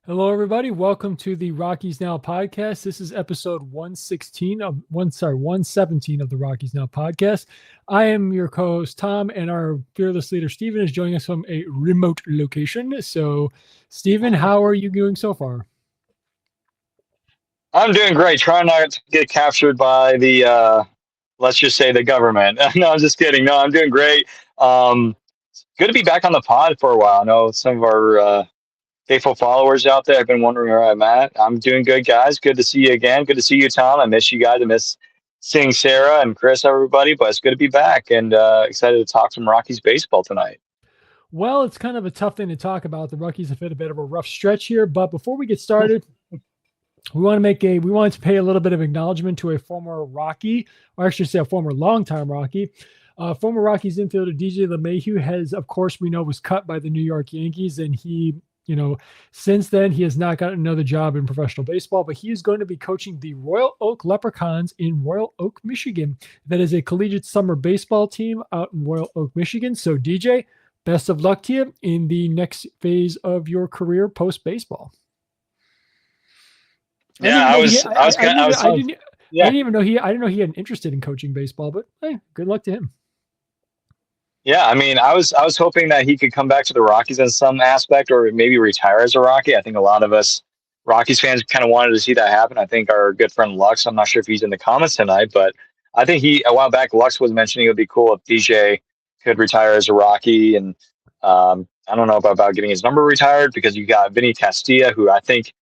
Hello, everybody. Welcome to the Rockies Now Podcast. This is episode 117 of the Rockies Now Podcast. I am your co-host, Tom, and our fearless leader, Steven, is joining us from a remote location. So, Steven, how are you doing so far? I'm doing great. Trying not to get captured by let's just say the government. No, I'm just kidding. No, I'm doing great. Um, Good to be back on the pod for a while. I know some of our faithful followers out there have been wondering where I'm at. I'm doing good, guys. Good to see you again. Good to see you, Tom. I miss you guys. I miss seeing Sarah and Chris, everybody. But it's good to be back and excited to talk some Rockies baseball tonight. Well, it's kind of a tough thing to talk about. The Rockies have hit a bit of a rough stretch here, but before we get started, we want to pay a little bit of acknowledgement to a former Rocky, or actually say a former longtime Rocky. Former Rockies infielder DJ LeMahieu has, of course, we know was cut by the New York Yankees, and he, since then he has not gotten another job in professional baseball, but he is going to be coaching the Royal Oak Leprechauns in Royal Oak, Michigan. That is a collegiate summer baseball team out in Royal Oak, Michigan. So DJ, best of luck to you in the next phase of your career post baseball. Yeah, I didn't even know he had an interest in coaching baseball, but hey, good luck to him. Yeah, I mean, I was hoping that he could come back to the Rockies in some aspect, or maybe retire as a Rocky. I think a lot of us Rockies fans kind of wanted to see that happen. I think our good friend Lux, I'm not sure if he's in the comments tonight, but I think a while back Lux was mentioning it would be cool if DJ could retire as a Rocky, and I don't know about getting his number retired because you got Vinny Castilla, who I think.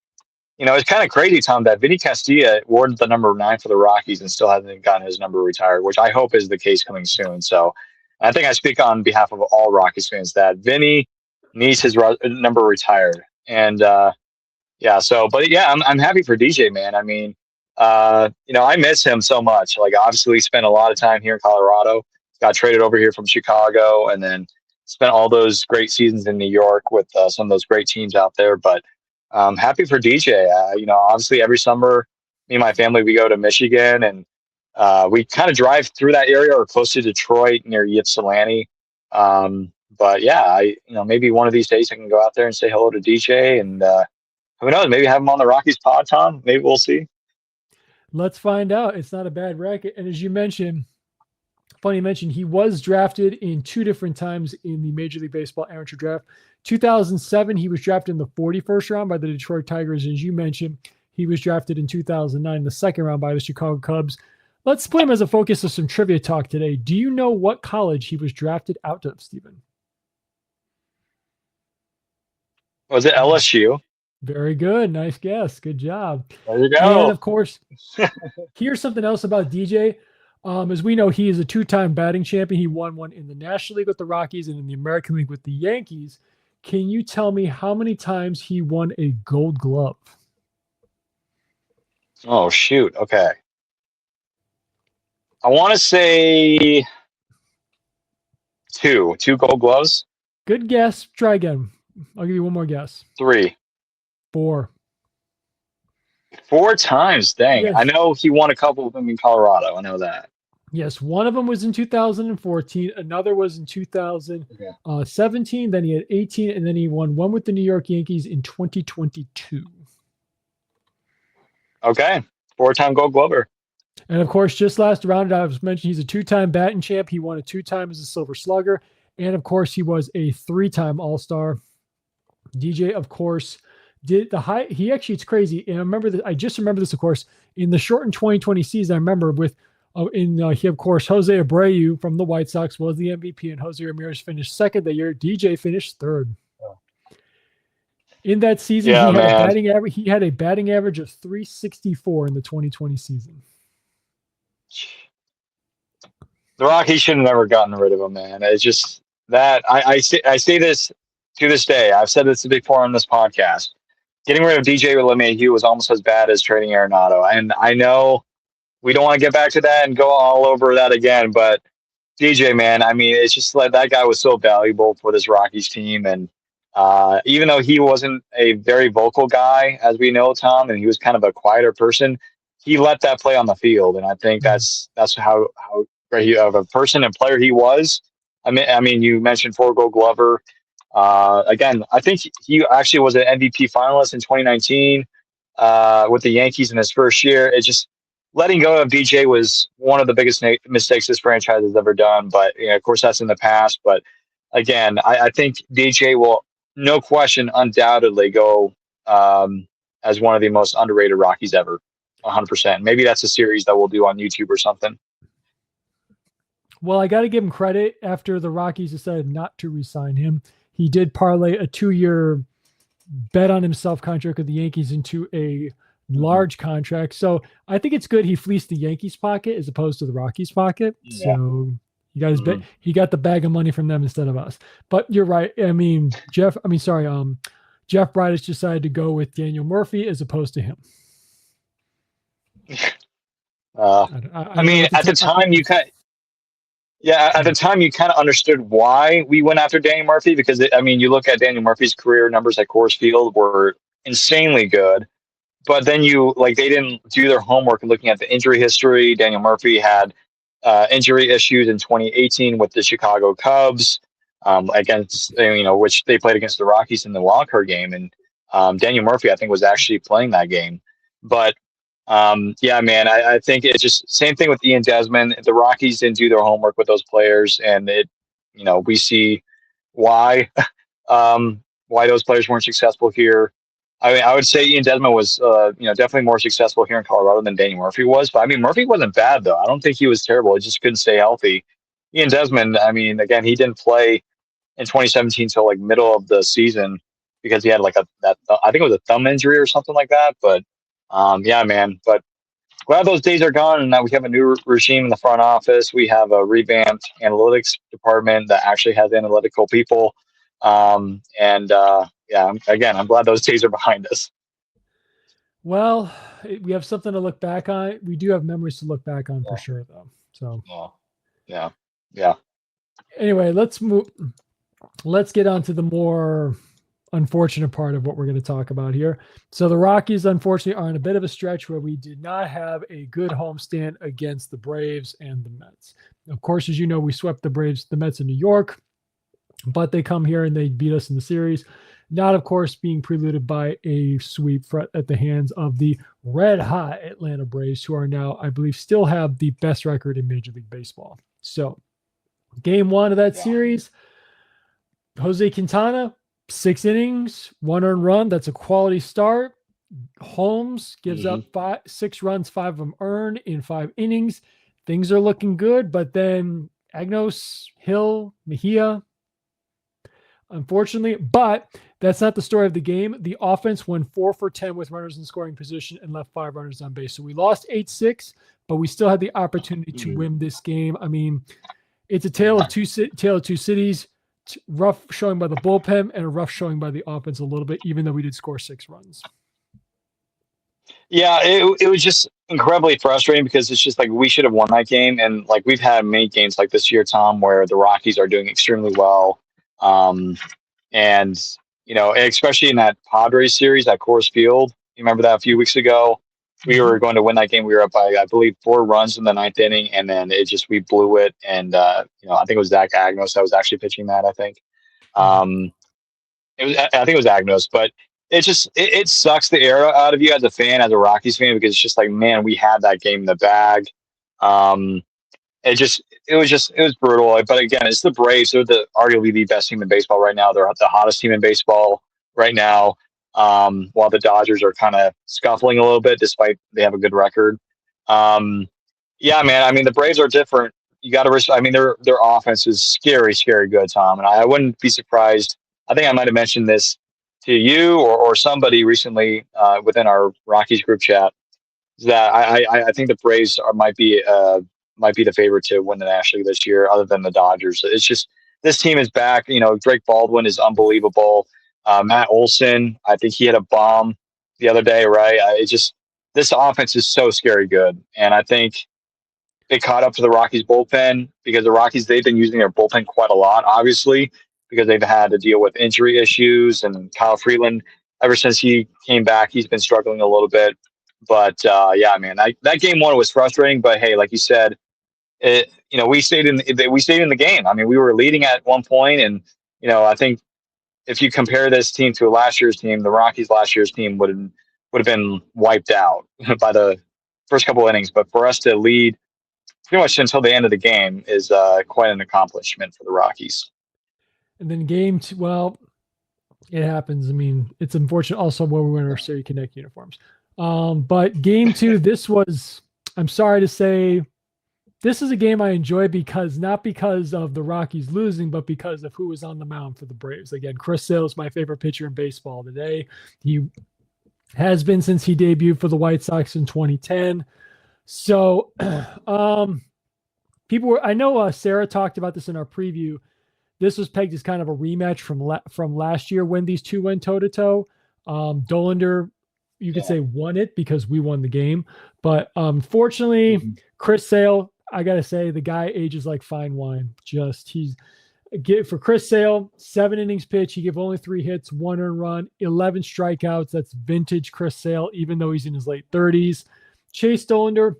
It's kind of crazy, Tom, that Vinny Castilla wore the number 9 for the Rockies and still hasn't gotten his number retired, which I hope is the case coming soon. So I think I speak on behalf of all Rockies fans that Vinny needs his number retired. And but I'm happy for DJ, man. I mean, I miss him so much. Like, obviously, spent a lot of time here in Colorado, got traded over here from Chicago, and then spent all those great seasons in New York with some of those great teams out there. But happy for DJ. Obviously every summer, me and my family, we go to Michigan, and we kind of drive through that area or close to Detroit near Ypsilanti. But yeah, maybe one of these days I can go out there and say hello to DJ, and who knows, maybe have him on the Rockies pod, Tom. Maybe we'll see. Let's find out. It's not a bad racket. And as you mentioned, funny you mentioned, he was drafted in 2 different times in the Major League Baseball amateur draft. 2007, he was drafted in the 41st round by the Detroit Tigers. As you mentioned, he was drafted in 2009 in the 2nd round by the Chicago Cubs. Let's put him as a focus of some trivia talk today. Do you know what college he was drafted out of, Stephen? Was it LSU? Very good. Nice guess. Good job. There you go. And of course, here's something else about DJ. As we know, he is a 2-time batting champion. He won one in the National League with the Rockies and in the American League with the Yankees. Can you tell me how many times he won a Gold Glove? Oh, shoot. Okay. I want to say 2 Gold Gloves. Good guess. Try again. I'll give you one more guess. 3. 4. 4 times. Dang. Yes. I know he won a couple of them in Colorado. I know that. Yes, one of them was in 2014. Another was in 2017. Then he had 18, and then he won one with the New York Yankees in 2022. Okay, 4-time Gold Glover. And of course, just last round, I was mentioning he's a 2-time batting champ. He won it 2 times as a Silver Slugger, and of course, he was a 3-time All-Star. DJ, of course, did the high. He actually, it's crazy, and I remember that. I just remember this, of course, in the shortened 2020 season. I remember with. He, of course, Jose Abreu from the White Sox was the MVP, and Jose Ramirez finished 2nd that year. DJ finished 3rd. In that season, he had a batting average of 364 in the 2020 season. The Rockies should have never gotten rid of him, man. It's just that I say this to this day. I've said this before on this podcast. Getting rid of DJ LeMahieu was almost as bad as trading Arenado, and I know. We don't want to get back to that and go all over that again, but DJ, man, I mean, it's just like that guy was so valuable for this Rockies team. And even though he wasn't a very vocal guy, as we know, Tom, and he was kind of a quieter person, he let that play on the field. And I think that's how great of a person and player he was. I mean, you mentioned 4 Gold Glover. Again, I think he actually was an MVP finalist in 2019 with the Yankees in his first year. It just letting go of DJ was one of the biggest mistakes this franchise has ever done. But of course, that's in the past. But again, I think DJ will, no question, undoubtedly go as one of the most underrated Rockies ever. 100%. Maybe that's a series that we'll do on YouTube or something. Well, I got to give him credit. After the Rockies decided not to re-sign him, he did parlay a 2-year bet on himself contract with the Yankees into a large contract. So I think it's good he fleeced the Yankees pocket as opposed to the Rockies pocket. Yeah. So you guys bet he got the bag of money from them instead of us. But you're right. Jeff Bridich decided to go with Daniel Murphy as opposed to him. At the time you kind of understood why we went after Daniel Murphy because you look at Daniel Murphy's career numbers at Coors Field were insanely good, but then they didn't do their homework in looking at the injury history. Daniel Murphy had injury issues in 2018 with the Chicago Cubs against which they played against the Rockies in the wild card game, and Daniel Murphy I think was actually playing that game, but. I think it's just same thing with Ian Desmond. The Rockies didn't do their homework with those players, and we see why those players weren't successful here. I would say Ian Desmond was definitely more successful here in Colorado than Daniel Murphy was. But Murphy wasn't bad though. I don't think he was terrible. He just couldn't stay healthy. Ian Desmond, again, he didn't play in 2017 until middle of the season because he had I think it was a thumb injury or something like that, but. But glad those days are gone, and now we have a new regime in the front office. We have a revamped analytics department that actually has analytical people. I'm glad those days are behind us. Well, we have something to look back on. We do have memories to look back on for sure, though. So, yeah. Anyway, let's move. Let's get on to the more unfortunate part of what we're going to talk about here. So the Rockies, unfortunately, are in a bit of a stretch where we did not have a good homestand against the Braves and the Mets. Of course, as you know, we swept the Mets in New York, but they come here and they beat us in the series. Not, of course, being preluded by a sweep at the hands of the red-hot Atlanta Braves, who are now, I believe, still have the best record in Major League Baseball. So game one of that series, Jose Quintana, 6 innings, 1 earned run. That's a quality start. Holmes gives up 6 runs, 5 of them earned in 5 innings. Things are looking good, but then Agnos, Hill, Mejia, unfortunately, but that's not the story of the game. The offense went 4 for 10 with runners in scoring position and left 5 runners on base. So we lost 8-6, but we still had the opportunity to win this game. It's a tale of two cities. Rough showing by the bullpen and a rough showing by the offense a little bit, even though we did score 6 runs. Yeah, it was just incredibly frustrating because it's just we should have won that game. And we've had many games like this year, Tom, where the Rockies are doing extremely well. Especially in that Padres series at Coors Field. You remember that a few weeks ago? We were going to win that game. We were up by, I believe, 4 runs in the 9th inning, and then we blew it. And I think it was Zach Agnos that was actually pitching that. I think it was Agnos, but it sucks the air out of you as a fan, as a Rockies fan, because it's just man, we had that game in the bag. It was brutal. But again, it's the Braves. They're arguably the best team in baseball right now. They're the hottest team in baseball right now. While the Dodgers are kind of scuffling a little bit, despite they have a good record. The Braves are different. You got to their offense is scary good, Tom. And I wouldn't be surprised. I think I might have mentioned this to you or somebody recently within our Rockies group chat, that I think the Braves might be the favorite to win the National League this year, other than the Dodgers. It's just this team is back. Drake Baldwin is unbelievable. Matt Olson, I think he had a bomb the other day, right? This offense is so scary good. And I think they caught up to the Rockies bullpen because the Rockies, they've been using their bullpen quite a lot, obviously, because they've had to deal with injury issues. And Kyle Freeland, ever since he came back, he's been struggling a little bit. But that game one was frustrating. But hey, like you said, we stayed in the game. We were leading at one point, and I think if you compare this team to last year's team, the Rockies last year's team would have been wiped out by the first couple innings. But for us to lead pretty much until the end of the game is quite an accomplishment for the Rockies. And then game two, well, it happens. I mean, it's unfortunate also where we went in our Serie Connect uniforms. But game two, this was, I'm sorry to say, this is a game I enjoy not because of the Rockies losing, but because of who was on the mound for the Braves. Again, Chris Sale is my favorite pitcher in baseball today. He has been since he debuted for the White Sox in 2010. So I know Sarah talked about this in our preview. This was pegged as kind of a rematch from last year when these two went toe-to-toe. Dollander, you could say, won it because we won the game. But fortunately, Chris Sale, I got to say, the guy ages like fine wine. For Chris Sale, 7 innings pitch. He gave only 3 hits, 1 earned run, 11 strikeouts. That's vintage Chris Sale, even though he's in his late 30s. Chase Dollander,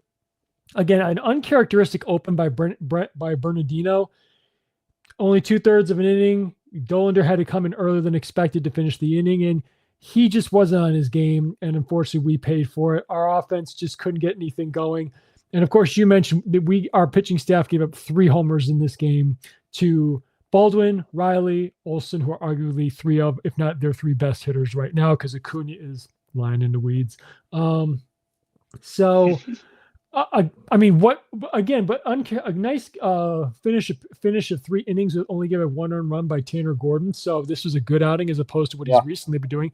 again, an uncharacteristic open by Bernardino. Only 2/3 of an inning. Dollander had to come in earlier than expected to finish the inning, and he just wasn't on his game, and unfortunately we paid for it. Our offense just couldn't get anything going. And of course, you mentioned that our pitching staff gave up 3 homers in this game to Baldwin, Riley, Olsen, who are arguably 3 of, if not their 3 best hitters right now, because Acuna is lying in the weeds. I mean, a nice finish of 3 innings with only giving 1 earned run by Tanner Gordon. So this was a good outing as opposed to what he's recently been doing.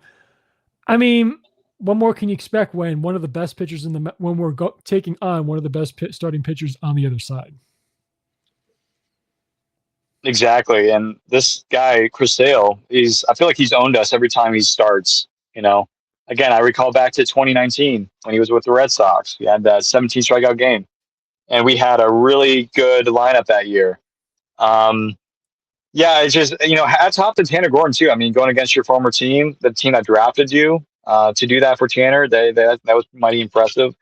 I mean, what more can you expect when one of the best pitchers when we're taking on one of the best starting pitchers on the other side? Exactly. And this guy, Chris Sale, I feel like he's owned us every time he starts, Again, I recall back to 2019 when he was with the Red Sox. He had that 17 strikeout game, and we had a really good lineup that year. It's just, hats off to Tanner Gordon too. I mean, going against your former team, the team that drafted you, to do that for Tanner, that was mighty impressive.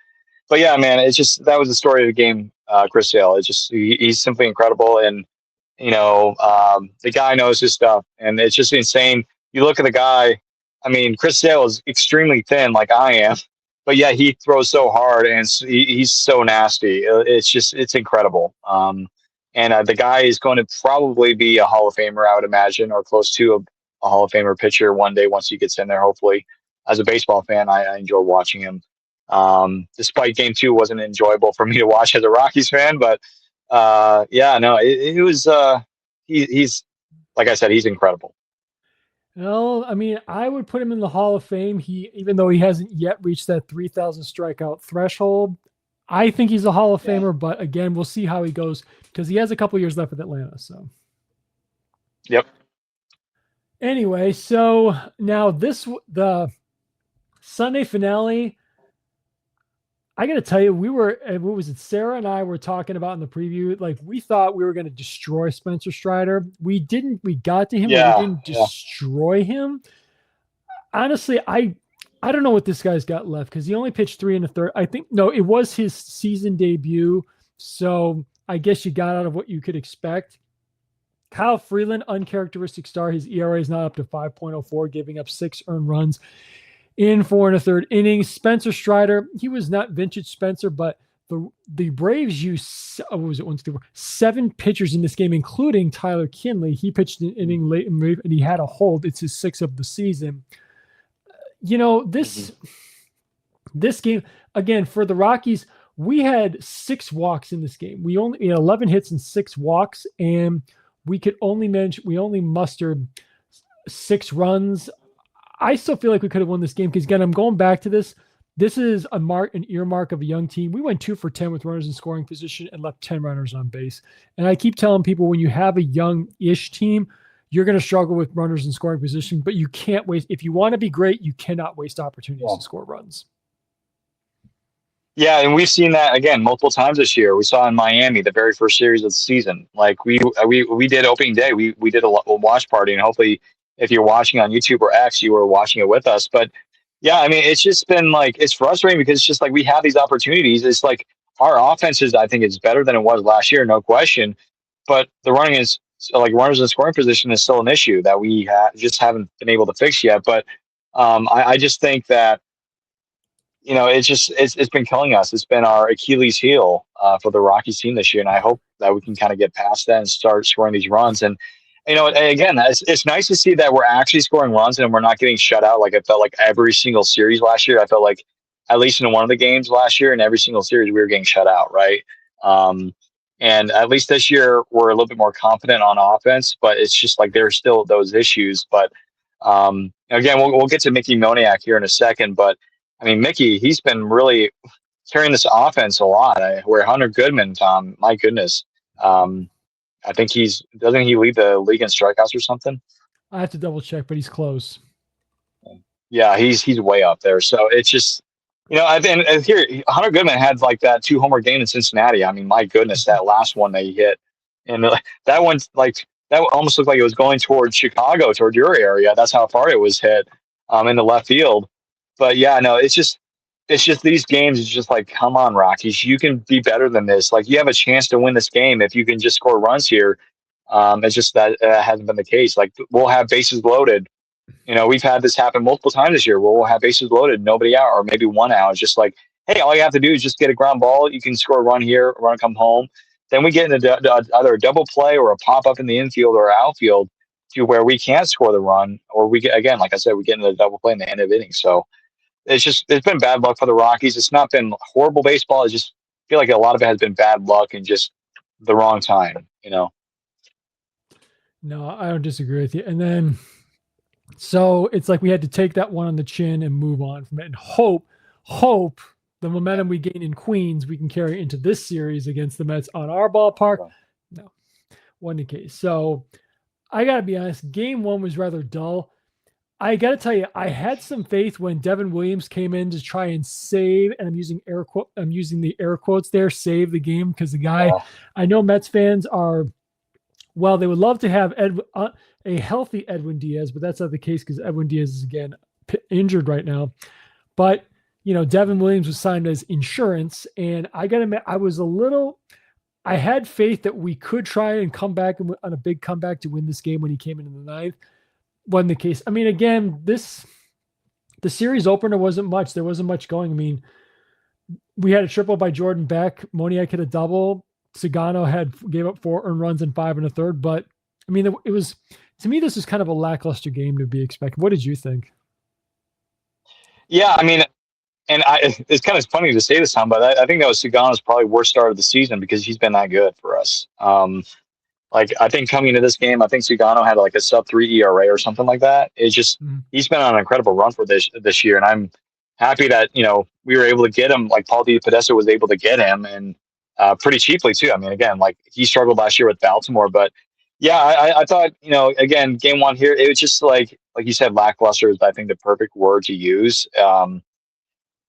But yeah, man, that was the story of the game. Chris Sale, he's simply incredible, and the guy knows his stuff, and it's just insane. You look at the guy. I mean, Chris Sale is extremely thin, like I am, but yeah, he throws so hard and he's so nasty. It's incredible. And the guy is going to probably be a Hall of Famer, I would imagine, or close to a Hall of Famer pitcher one day once he gets in there. Hopefully, as a baseball fan, I enjoy watching him. Despite game 2 wasn't enjoyable for me to watch as a Rockies fan, but it was. He's like I said, he's incredible. Well, I mean, I would put him in the Hall of Fame. Even though he hasn't yet reached that 3,000 strikeout threshold, I think he's a Hall of Famer. But again, we'll see how he goes because he has a couple years left with Atlanta. So, yep. Anyway, so now the Sunday finale. I got to tell you, Sarah and I were talking about in the preview, like we thought we were going to destroy Spencer Strider. We didn't, we got to him, but we didn't destroy him. Honestly, I don't know what this guy's got left because he only pitched 3 1/3. I think, no, it was his season debut. So I guess you got out of what you could expect. Kyle Freeland, uncharacteristic start. His ERA is not up to 5.04, giving up 6 earned runs in 4 1/3 innings. Spencer Strider, he was not vintage Spencer, but the Braves used, 7 pitchers in this game, including Tyler Kinley. He pitched an inning late and he had a hold. It's his 6th of the season. This game, again, for the Rockies, we had 6 walks in this game. We only had 11 hits and 6 walks, and we only mustered 6 runs. I still feel like we could have won this game because, again, I'm going back to this. This is an earmark of a young team. We went 2 for 10 with runners in scoring position and left 10 runners on base. And I keep telling people, when you have a young-ish team, you're going to struggle with runners in scoring position, but you can't waste. If you want to be great, you cannot waste opportunities to score runs. Yeah, and we've seen that again multiple times this year. We saw in Miami the very first series of the season. Like we did opening day. We did a watch party, and hopefully, if you're watching on YouTube or X, you were watching it with us. But yeah, I mean, it's just been like, it's frustrating because it's just like we have these opportunities. It's like our offense I think, is better than it was last year, no question. But the running so like runners in scoring position is still an issue that we just haven't been able to fix yet. But I just think that it's been killing us. It's been our Achilles heel for the Rockies team this year, and I hope that we can kind of get past that and start scoring these runs. And again, it's nice to see that we're actually scoring runs and we're not getting shut out. Like I felt like every single series last year, I felt like at least in one of the games last year, in every single series, we were getting shut out, right? And at least this year, we're a little bit more confident on offense, but it's just like there's still those issues. But again, we'll get to Mickey Moniak here in a second, but I mean, Mickey, he's been really carrying this offense a lot. Where Hunter Goodman, Tom, my goodness, I think doesn't he lead the league in strikeouts or something? I have to double check, but he's close. Yeah, he's way up there. So it's just, and here Hunter Goodman had like that 2-homer game in Cincinnati. I mean, my goodness, that last one that he hit, and that one's like that almost looked like it was going towards Chicago, toward your area. That's how far it was hit in the left field. But yeah, no, it's just these games. It's just like, come on, Rockies, you can be better than this. Like, you have a chance to win this game if you can just score runs here. It's just that hasn't been the case. Like, we'll have bases loaded. We've had this happen multiple times this year where we'll have bases loaded, nobody out, or maybe one out. It's just like, hey, all you have to do is just get a ground ball. You can score a run here, run, come home. Then we get into either a double play or a pop up in the infield or outfield to where we can't score the run, or we get, again, like I said, we get into a double play in the end of innings. So it's been bad luck for the Rockies. It's not been horrible baseball. I just feel like a lot of it has been bad luck and just the wrong time, No, I don't disagree with you. And then, so it's like we had to take that one on the chin and move on from it and hope the momentum we gain in Queens, we can carry into this series against the Mets on our ballpark. No, wasn't the case. So I got to be honest, game one was rather dull. I got to tell you, I had some faith when Devin Williams came in to try and save, and I'm using the air quotes there, save the game, because the guy, I know Mets fans are, well, they would love to have a healthy Edwin Diaz, but that's not the case because Edwin Diaz is again injured right now. But Devin Williams was signed as insurance, and I got to admit, I had faith that we could try and come back on a big comeback to win this game when he came into the ninth. Wasn't the case. I mean, again, the series opener wasn't much. There wasn't much going. I mean, we had a triple by Jordan Beck. Moniak hit a double. Sagano gave up 4 earned runs in 5 1/3. But I mean, it was, to me, this was kind of a lackluster game to be expected. What did you think? Yeah, I mean, and it's kind of funny to say this, Tom, but I think that was Sagano's probably worst start of the season because he's been that good for us. Like, I think coming into this game, I think Sagano had like a sub-3 ERA or something like that. It's just, he's been on an incredible run for this year. And I'm happy that, we were able to get him, like Paul DePodesta was able to get him, and pretty cheaply too. I mean, again, like, he struggled last year with Baltimore, but yeah, I thought, again, game one here, it was just like you said, lackluster is, I think, the perfect word to use.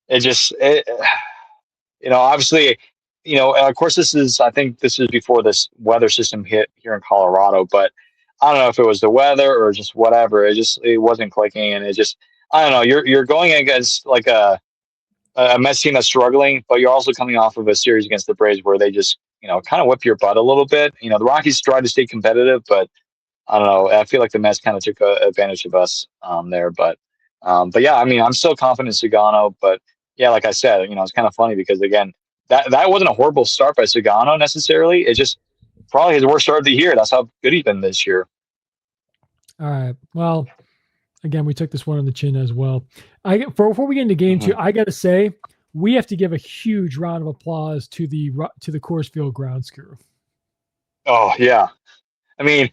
Obviously, of course, I think this is before this weather system hit here in Colorado, but I don't know if it was the weather or just whatever. It wasn't clicking, and I don't know. You're going against like a Mets team that's struggling, but you're also coming off of a series against the Braves where they just kind of whip your butt a little bit. The Rockies tried to stay competitive, but I don't know. I feel like the Mets kind of took advantage of us there, but yeah, I mean, I'm still confident in Sagano, but yeah, like I said, it's kind of funny because, again, that wasn't a horrible start by Sagano necessarily. It's just probably his worst start of the year. That's how good he's been this year. All right. Well, again, we took this one on the chin as well. Before we get into game two, I got to say, we have to give a huge round of applause to the Coors Field grounds crew. Oh, yeah. I mean,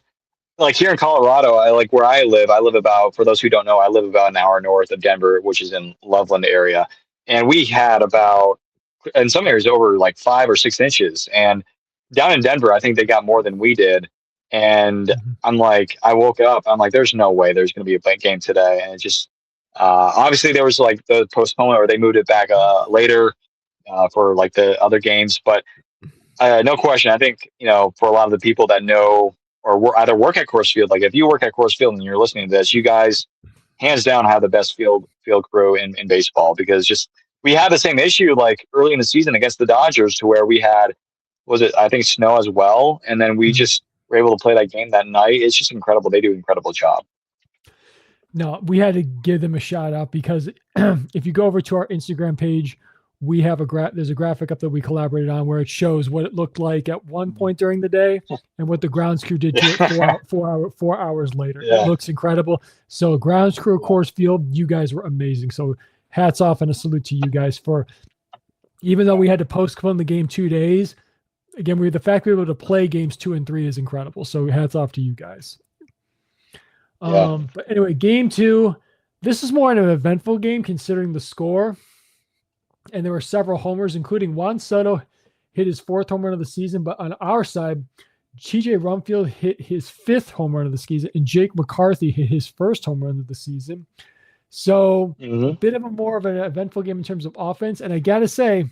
like, here in Colorado, where I live about, for those who don't know, I live about an hour north of Denver, which is in Loveland area. And we had about, in some areas, over like 5 or 6 inches. And down in Denver, I think they got more than we did. And I'm like, I woke up, I'm like, there's no way there's going to be a big game today. And it just, obviously there was like the postponement, or they moved it back later for like the other games. But no question, I think, for a lot of the people that know or either work at Coors Field, like if you work at Coors Field and you're listening to this, you guys hands down have the best field crew in baseball, because just, we had the same issue like early in the season against the Dodgers, to where we had, I think, snow as well. And then we just were able to play that game that night. It's just incredible. They do an incredible job. No, we had to give them a shout out because if you go over to our Instagram page, we have there's a graphic up that we collaborated on where it shows what it looked like at one point during the day and what the grounds crew did to it 4 hours later. Yeah. It looks incredible. So grounds crew, Coors Field, you guys were amazing. So hats off and a salute to you guys for, even though we had to postpone the game 2 days, again, the fact we were able to play games 2 and 3 is incredible. So hats off to you guys. Yeah. But anyway, game 2, this is more an eventful game considering the score. And there were several homers, including Juan Soto hit his 4th home run of the season. But on our side, TJ Rumfield hit his 5th home run of the season, and Jake McCarthy hit his 1st home run of the season. So a bit of more of an eventful game in terms of offense. And I got to say,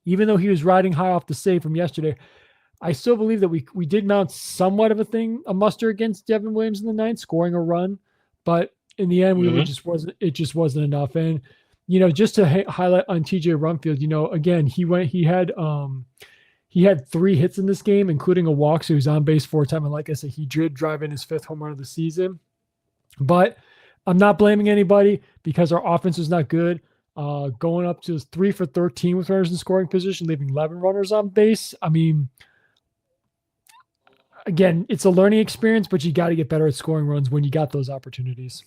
even though he was riding high off the save from yesterday, I still believe that we did mount somewhat of a muster against Devin Williams in the 9th, scoring a run. But in the end, it just wasn't enough. And, just to highlight on TJ Rumfield, again, he had 3 hits in this game, including a walk. So he was on base 4 times. And like I said, he did drive in his 5th home run of the season. But I'm not blaming anybody because our offense was not good. Going up to 3 for 13 with runners in scoring position, leaving 11 runners on base. I mean, again, it's a learning experience, but you got to get better at scoring runs when you got those opportunities.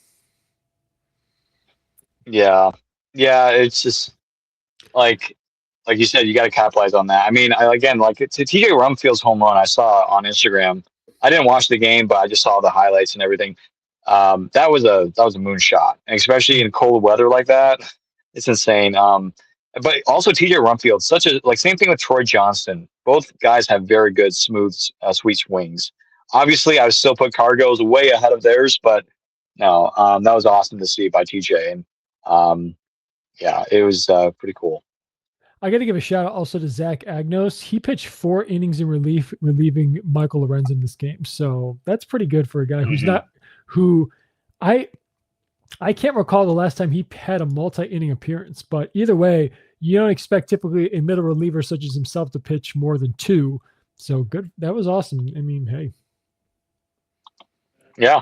Yeah. It's just like you said, you got to capitalize on that. I mean, it's a TJ Rumfield's home run I saw on Instagram. I didn't watch the game, but I just saw the highlights and everything. That was a moonshot, and especially in cold weather like that, it's insane. But also TJ Rumfield, same thing with Troy Johnston. Both guys have very good, smooth, sweet swings. Obviously, I would still put Cargo's way ahead of theirs, but no, that was awesome to see by TJ, and it was pretty cool. I got to give a shout out also to Zach Agnos. He pitched 4 innings in relieving Michael Lorenz in this game, so that's pretty good for a guy I can't recall the last time he had a multi-inning appearance, but either way, you don't expect typically a middle reliever such as himself to pitch more than 2. So good. That was awesome. I mean, hey. Yeah.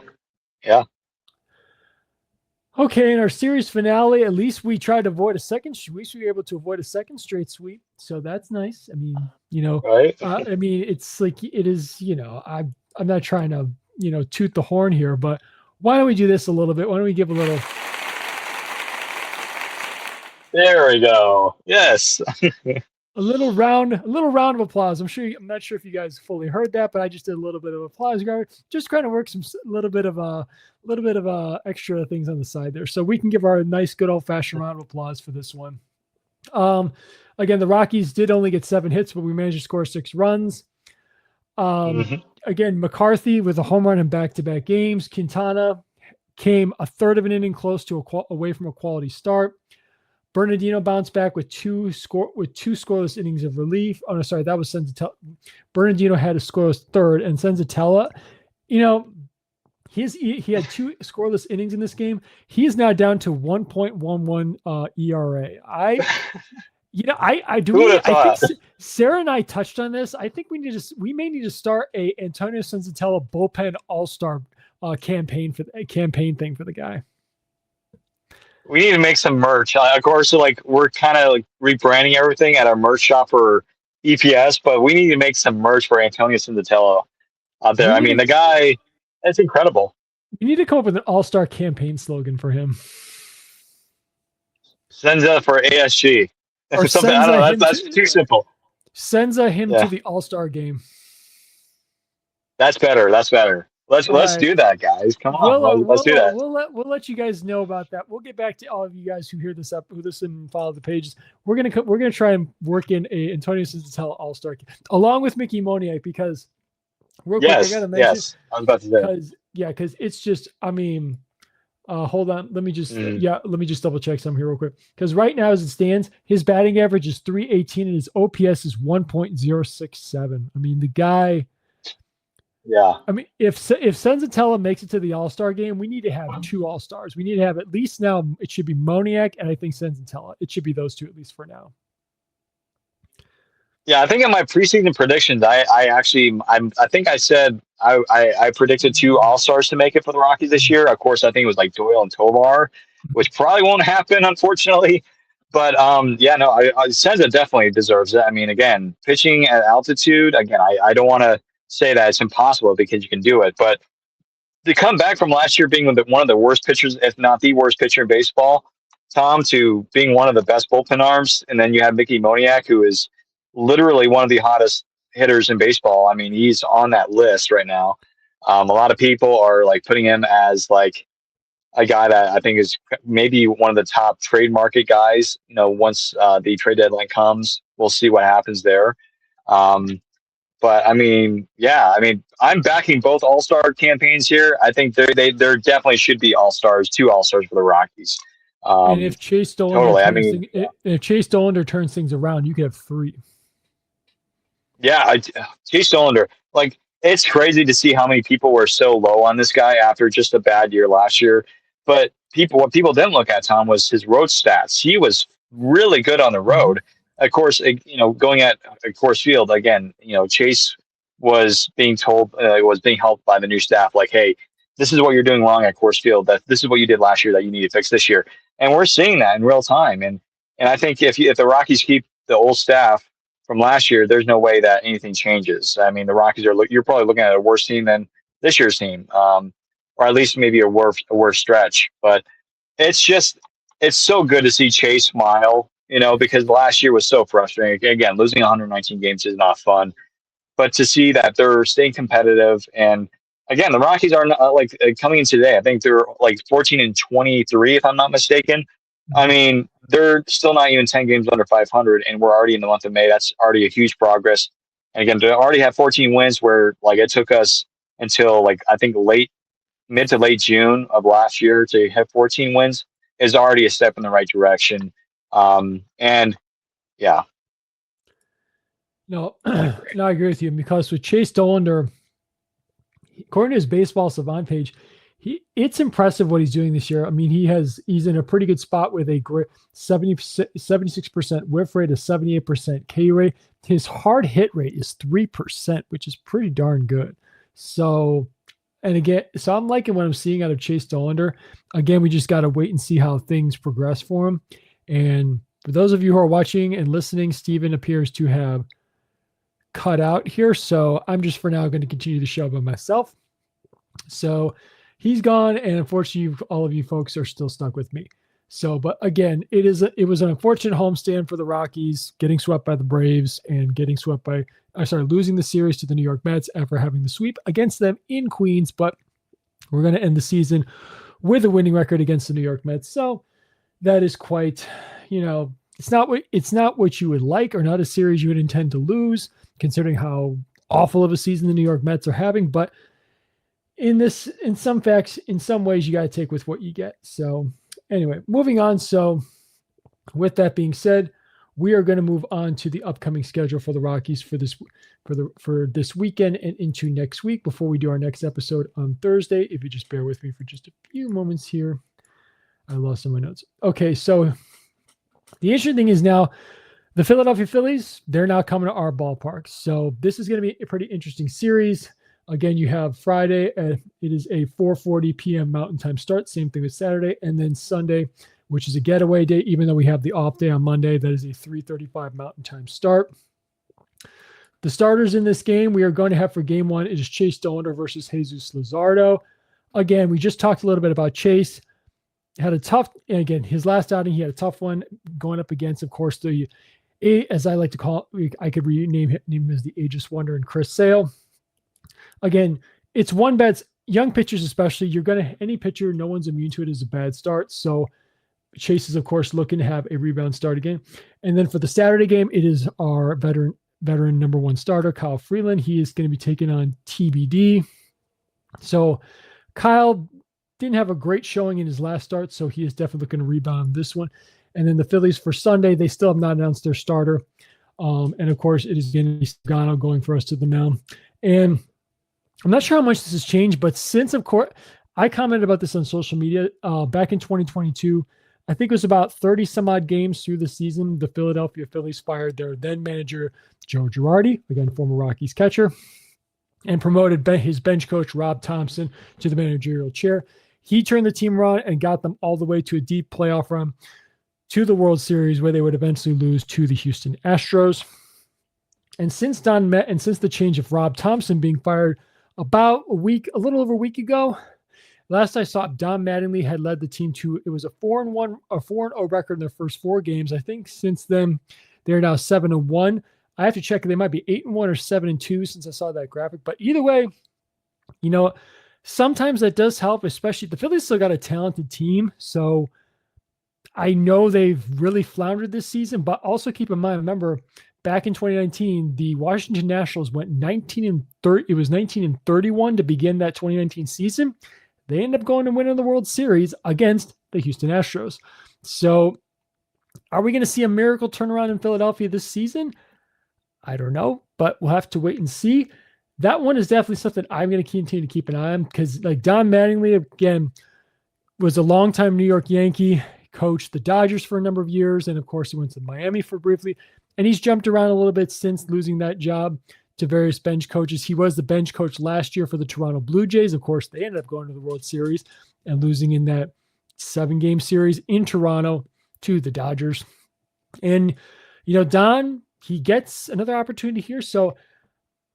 Okay, in our series finale, at least we tried to avoid we were able to avoid a second straight sweep. So that's nice. I mean, right? I mean, it's like it is, I'm not trying to, toot the horn here, but why don't we do this a little bit? Why don't we give a little? There we go. Yes. a little round of applause. I'm not sure if you guys fully heard that, but I just did a little bit of applause. Just kind of work a little bit of extra things on the side there, so we can give our nice, good old fashioned round of applause for this one. Again, the Rockies did only get 7 hits, but we managed to score 6 runs. Again, McCarthy with a home run in back-to-back games. Quintana came a third of an inning close to away from a quality start. Bernardino bounced back with two scoreless innings of relief. Oh no, sorry, that was Senzatella. Bernardino had a scoreless third, and Senzatella, he had 2 scoreless innings in this game. He is now down to 1.11 ERA. I think Sarah and I touched on this. I think we may need to start a Antonio Senzatella bullpen all-star campaign thing for the guy. We need to make some merch. Of course, we're kind of rebranding everything at our merch shop for EPS, but we need to make some merch for Antonio Senzatella out there. I mean, the guy, that's incredible. We need to come up with an all-star campaign slogan for him. Senza for ASG. Or something. I don't know. That's too simple. Senza him to the all-star game. That's better. Let's do that, guys. Come on, let's do that. We'll let you guys know about that. We'll get back to all of you guys who hear this up, who listen and follow the pages. We're gonna try and work in a Antonio Senzatella all-star along with Mickey Moniak, because real quick, I gotta mention. Yes, I was about to say. Because it's just, I mean, hold on. Let me just double check some here real quick. Because right now, as it stands, his batting average is .318 and his OPS is 1.067. I mean, the guy. Yeah. I mean, if Senzatella makes it to the All-Star game, we need to have 2 All-Stars. We need to have at least now. It should be Moniak and I think Senzatella. It should be those 2 at least for now. Yeah, I think in my preseason predictions, I think I said I predicted two All Stars to make it for the Rockies this year. Of course, I think it was like Doyle and Tovar, which probably won't happen, unfortunately. But yeah, no, Senza definitely deserves it. I mean, again, pitching at altitude. Again, I don't want to say that it's impossible because you can do it, but to come back from last year being one of the worst pitchers, if not the worst pitcher in baseball, Tom, to being one of the best bullpen arms, and then you have Mickey Moniak, who is literally one of the hottest hitters in baseball. I mean, he's on that list right now. A lot of people are like putting him as like a guy that I think is maybe one of the top trade market guys. You know, once the trade deadline comes, we'll see what happens there. Um, but I mean, yeah, I mean, I'm backing both All Star campaigns here. I think there definitely should be All Stars, two All Stars for the Rockies. And if Chase Dollander turns things around, you could have three. Yeah, Chase Dollander. Like, it's crazy to see how many people were so low on this guy after just a bad year last year. But what people didn't look at, Tom, was his road stats. He was really good on the road. Of course, going at Coors Field again, Chase was being helped by the new staff. Like, hey, this is what you're doing wrong at Coors Field. This is what you did last year that you need to fix this year. And we're seeing that in real time. And I think if the Rockies keep the old staff from last year, there's no way that anything changes. I mean, the Rockies you're probably looking at a worse team than this year's team, or at least maybe a worse stretch. But it's so good to see Chase smile. Because last year was so frustrating. Again, losing 119 games is not fun, but to see that they're staying competitive, and again, the Rockies are not, coming in today. I think they're like 14-23, if I'm not mistaken. I mean, they're still not even 10 games under 500, and we're already in the month of May. That's already a huge progress. And again, to already have 14 wins, where it took us until I think mid to late June of last year to have 14 wins, is already a step in the right direction. And yeah. No, I agree with you, because with Chase Dollander, according to his Baseball Savant page, it's impressive what he's doing this year. I mean, he's in a pretty good spot with a great 76% whiff rate, a 78% K rate. His hard hit rate is 3%, which is pretty darn good. So I'm liking what I'm seeing out of Chase Dollander. Again, we just got to wait and see how things progress for him. And for those of you who are watching and listening, Steven appears to have cut out here. So I'm just for now going to continue the show by myself. So he's gone. And unfortunately, all of you folks are still stuck with me. So, but again, it was an unfortunate homestand for the Rockies, getting swept by the Braves and losing the series to the New York Mets after having the sweep against them in Queens. But we're going to end the season with a winning record against the New York Mets. So that is quite, it's not what you would like, or not a series you would intend to lose, considering how awful of a season the New York Mets are having. But in some ways, you got to take with what you get. So anyway, moving on. So with that being said, we are going to move on to the upcoming schedule for the Rockies for this weekend and into next week before we do our next episode on Thursday. If you just bear with me for just a few moments here. I lost some of my notes. Okay, so the interesting thing is now the Philadelphia Phillies, they're now coming to our ballpark. So this is going to be a pretty interesting series. Again, you have Friday. It is a 4:40 p.m. Mountain Time start. Same thing with Saturday. And then Sunday, which is a getaway day, even though we have the off day on Monday, that is a 3:35 Mountain Time start. The starters in this game we are going to have for game one is Chase Dollander versus Jesus Luzardo. Again, we just talked a little bit about Chase. Had a tough, and again, his last outing, he had a tough one going up against, of course, as I like to call it, I could rename him as the Aegis Wonder and Chris Sale. Again, it's one bad, young pitchers especially, any pitcher, no one's immune to it, is a bad start. So Chase is, of course, looking to have a rebound start again. And then for the Saturday game, it is our veteran number one starter, Kyle Freeland. He is going to be taking on TBD. So Kyle didn't have a great showing in his last start, so he is definitely looking to rebound this one. And then the Phillies for Sunday, they still have not announced their starter. And of course, it is going to be Stogano going for us to the mound. And I'm not sure how much this has changed, but since, of course, I commented about this on social media back in 2022. I think it was about 30 some odd games through the season, the Philadelphia Phillies fired their then manager, Joe Girardi, again, former Rockies catcher, and promoted his bench coach, Rob Thompson, to the managerial chair. He turned the team around and got them all the way to a deep playoff run to the World Series, where they would eventually lose to the Houston Astros. And since the change of Rob Thompson being fired about a little over a week ago, last I saw, Don Mattingly had led the team to, it was a 4-0 record in their first 4 games. I think since then they're now 7-1. I have to check. They might be 8-1 or 7-2 since I saw that graphic. But either way, sometimes that does help, especially the Phillies still got a talented team. So I know they've really floundered this season, but also keep in mind, remember back in 2019, the Washington Nationals went 19-30. It was 19-31 to begin that 2019 season. They end up going and winning the World Series against the Houston Astros. So are we going to see a miracle turnaround in Philadelphia this season? I don't know, but we'll have to wait and see. That one is definitely something I'm going to continue to keep an eye on, because like Don Mattingly, again, was a longtime New York Yankee, coached the Dodgers for a number of years, and of course he went to Miami for briefly, and he's jumped around a little bit since losing that job to various bench coaches. He was the bench coach last year for the Toronto Blue Jays. Of course, they ended up going to the World Series and losing in that 7-game series in Toronto to the Dodgers. And, Don, he gets another opportunity here. So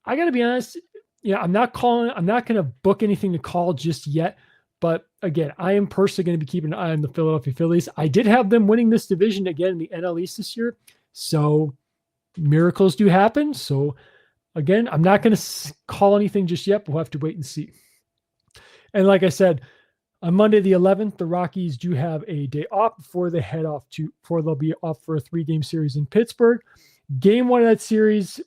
I got to be honest, I'm not going to book anything to call just yet. But again, I am personally going to be keeping an eye on the Philadelphia Phillies. I did have them winning this division again in the NL East this year. So miracles do happen. So again, I'm not going to call anything just yet, but we'll have to wait and see. And like I said, on Monday the 11th, the Rockies do have a day off before they'll be off for a 3-game series in Pittsburgh. Game 1 of that series,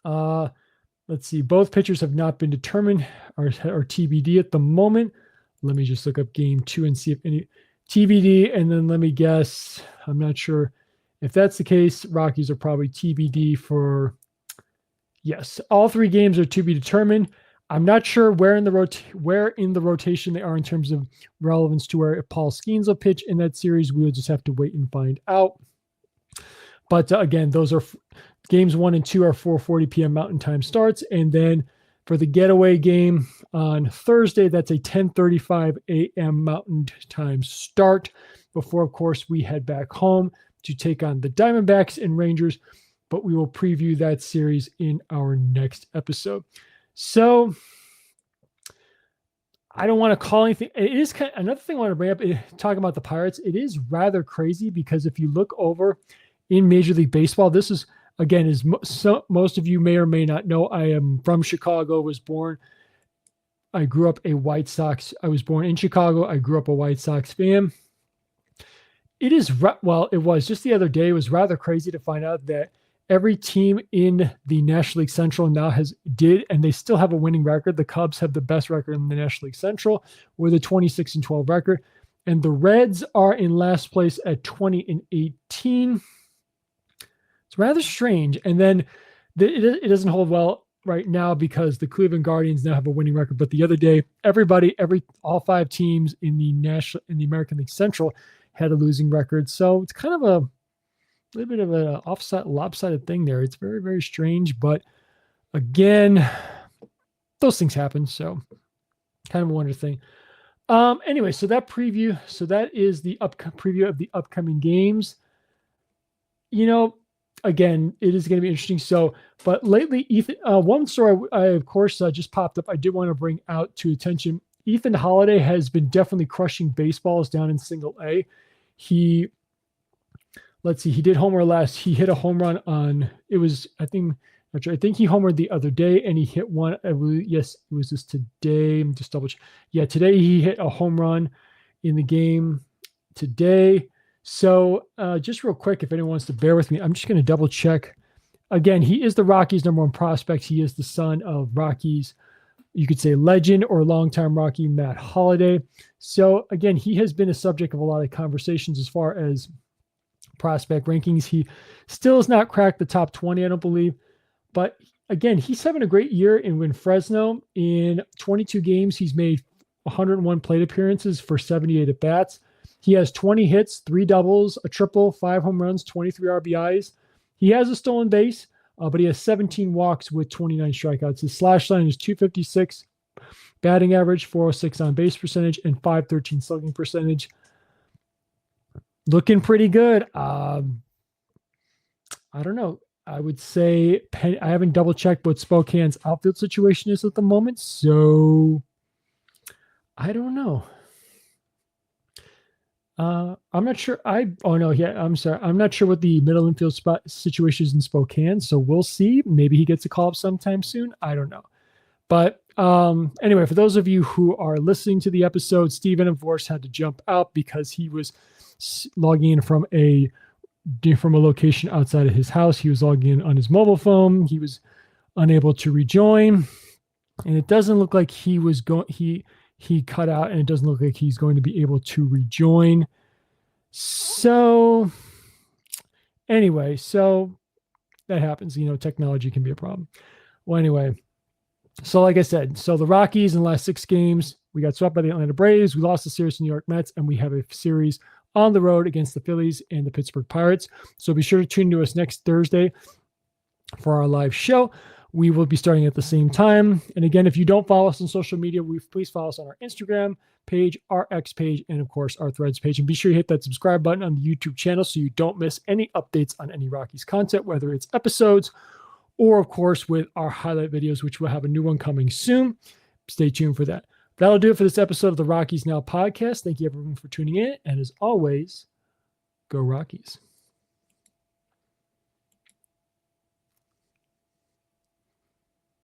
let's see, both pitchers have not been determined or TBD at the moment. Let me just look up game 2 and see if any TBD, and then let me guess. I'm not sure if that's the case. Rockies are probably TBD for, yes, all 3 games are to be determined. I'm not sure where in the rotation they are in terms of relevance to where Paul Skeens will pitch in that series. We'll just have to wait and find out. But again, those are games 1 and 2 are 4:40 p.m. Mountain Time starts. And then for the getaway game on Thursday, that's a 10:35 a.m. Mountain Time start before, of course, we head back home to take on the Diamondbacks and Rangers. But we will preview that series in our next episode. So I don't want to call anything. It is another thing I want to bring up, talking about the Pirates. It is rather crazy because if you look over in Major League Baseball, this is, again, as most of you may or may not know, I am from Chicago, I grew up a White Sox. I was born in Chicago. I grew up a White Sox fan. It was just the other day, it was rather crazy to find out that every team in the National League Central now and they still have a winning record. The Cubs have the best record in the National League Central with a 26-12 record. And the Reds are in last place at 20-18. It's rather strange. And then it doesn't hold well right now because the Cleveland Guardians now have a winning record. But the other day, all 5 teams in the American League Central had a losing record. So it's kind of a little bit of an lopsided thing there. It's very, very strange. But again, those things happen. So kind of a wonder thing. Anyway, so that is the preview of the upcoming games. Again, it is going to be interesting. So, but lately, Ethan, one story I of course just popped up. I did want to bring out to attention. Ethan Holiday has been definitely crushing baseballs down in Single A. He did homer he hit a home run on, it was, I think he homered the other day and he hit one. Yes, it was just today. I'm just double check. Yeah, today he hit a home run in the game today. So just real quick, if anyone wants to bear with me, I'm just going to double check. Again, he is the Rockies' #1 prospect. He is the son of Rockies, you could say legend or longtime Rocky Matt Holliday. So again, he has been a subject of a lot of conversations as far as prospect rankings. He still has not cracked the top 20, I don't believe. But again, he's having a great year in Fresno. In 22 games, he's made 101 plate appearances for 78 at-bats. He has 20 hits, 3 doubles, a triple, 5 home runs, 23 RBIs. He has a stolen base, but he has 17 walks with 29 strikeouts. His slash line is 256, batting average, 406 on base percentage, and 513 slugging percentage. Looking pretty good. I don't know. I would say I haven't double checked what Spokane's outfield situation is at the moment, so I don't know. I'm not sure. I'm sorry. I'm not sure what the middle infield spot situation is in Spokane, so we'll see. Maybe he gets a call up sometime soon. I don't know. But anyway, for those of you who are listening to the episode, Steven, of course, had to jump out because he was logging in from a location outside of his house. He was logging in on his mobile phone. He was unable to rejoin, and it doesn't look like he was going. He cut out, and it doesn't look like he's going to be able to rejoin. So anyway, so that happens. Technology can be a problem. Well, anyway, so like I said, so the Rockies in the last 6 games, we got swept by the Atlanta Braves. We lost the series to New York Mets, and we have a series on the road against the Phillies and the Pittsburgh Pirates. So be sure to tune to us next Thursday for our live show. We will be starting at the same time. And again, if you don't follow us on social media, please follow us on our Instagram page, our X page, and of course our Threads page. And be sure you hit that subscribe button on the YouTube channel so you don't miss any updates on any Rockies content, whether it's episodes or of course with our highlight videos, which will have a new one coming soon. Stay tuned for that. That'll do it for this episode of the Rockies Now podcast. Thank you everyone for tuning in. And as always, go Rockies.